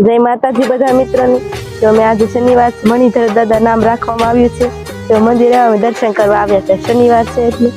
જય માતાજી બધા મિત્રોને। તો અમે આજે શનિવાર મણિધર દાદા નામ રાખવામાં આવ્યું છે, તો મંદિરે અમે દર્શન કરવા આવ્યા છે। શનિવાર છે એટલે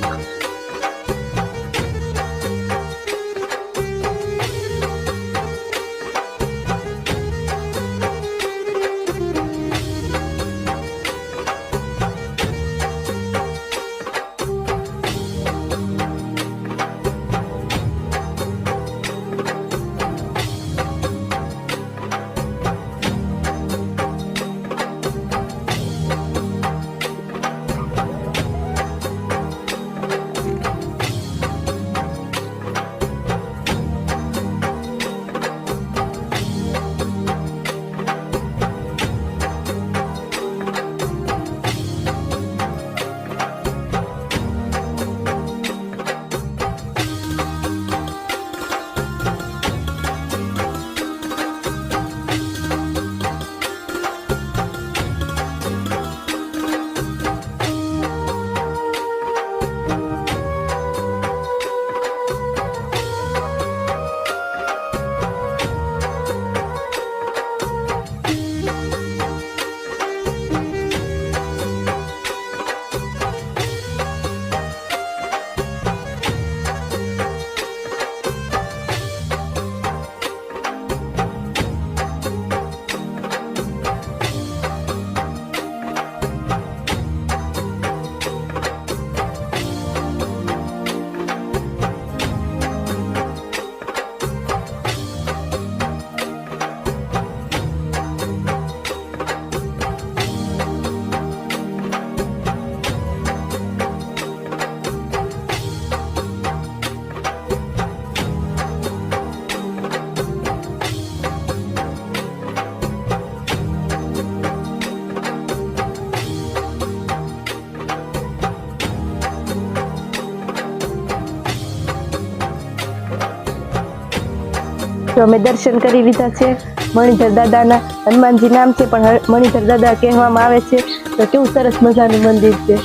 તો અમે દર્શન કરી લીધા છે મણિધર દાદાના। હનુમાનજી નામ છે પણ મણિધર દાદા કહેવામાં આવે છે। તો કેવું સરસ મજાનું મંદિર છે,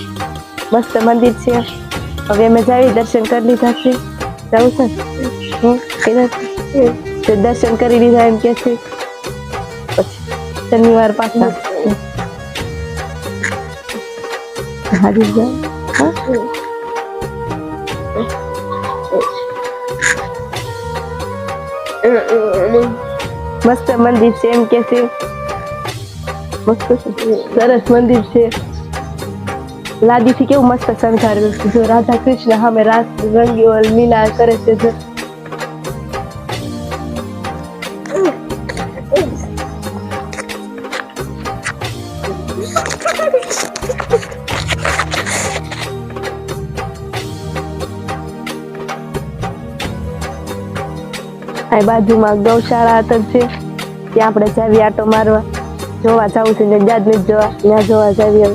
મસ્ત મંદિર છે। હવે અમે જઈ દર્શન કરી લીધા છે। જવું છે દર્શન કરી લીધા એમ કે છે, પછી શનિવાર પાછા હારી જાય। મસ્ત મંદિર છે એમ કે છે, મસ્ત સરસ મંદિર છે। લાદી થી કેવું મસ્ત શણગારેલું છે, જો રાધા કૃષ્ણ સામે રાસ રંગીઓ લીલા કરે છે। આ બાજુમાં ગૌશાળા છે, ત્યાં આપણે જાવી આટો મારવા, જોવા જવું છે, જાદ નથી જોવા, ત્યાં જોવા જાવી।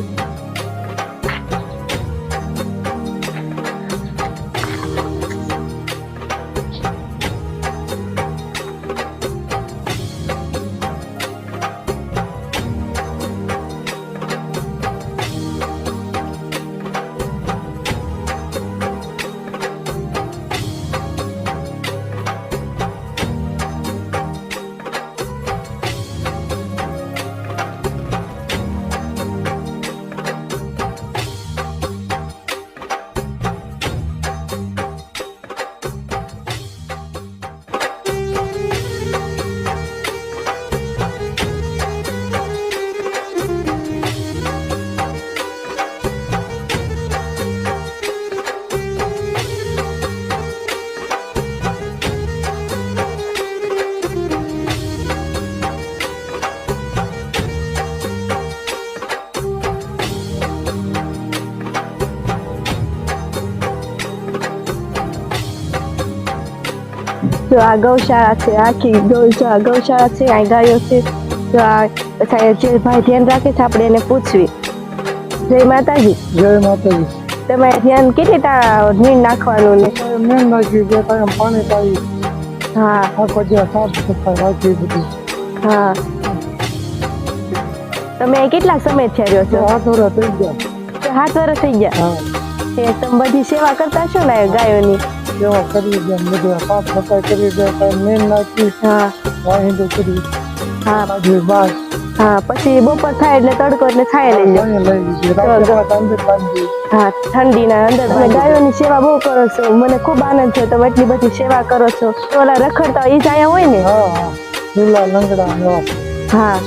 જો આ ગૌશાળા છે, આખી ગૌશાળા છે, આ ગાયો છે। તો આ પછી જે ભાઈ ધ્યાન રાખે છે આપણે એને પૂછવી। જય માતાજી। જય માતાજી। તમે ધ્યાન કેટલી નીણ નાખવાનું ને? નીણ નાખી, બે ટાઈમ પાણી પાઈ, હા આખો જે સાફ સફાઈ રાખી બધી। હા, તમે કેટલા સમય થી રહ્યો છો? 8 વર્ષ થઈ ગયા। 7 વર્ષ થઈ ગયા? હા। તમે બધી સેવા કરતા છો ને ગાયોની? સેવા કરી દે, બધું સાફ સફાઈ કરી દે, નીણ નાખી, હા વાહિંદો કરી। હા બાજુ બાર હા પછી બપોર થાય એટલે તડકો એટલે છાંયે લઈ જાઓ. અહીંયા લઈ લીધી રાત્રે પાછા અંદર બાંધી હા ઠંડીના અંદર તમે ગાયોની સેવા બહુ કરો છો, મને ખૂબ આનંદ થયો. તમે એટલી બધી સેવા કરો છો. તો ઓલા રખડતા હોય ઈ જ આયા હોય ને? હા હા લીલા લંગડા ને એવા હા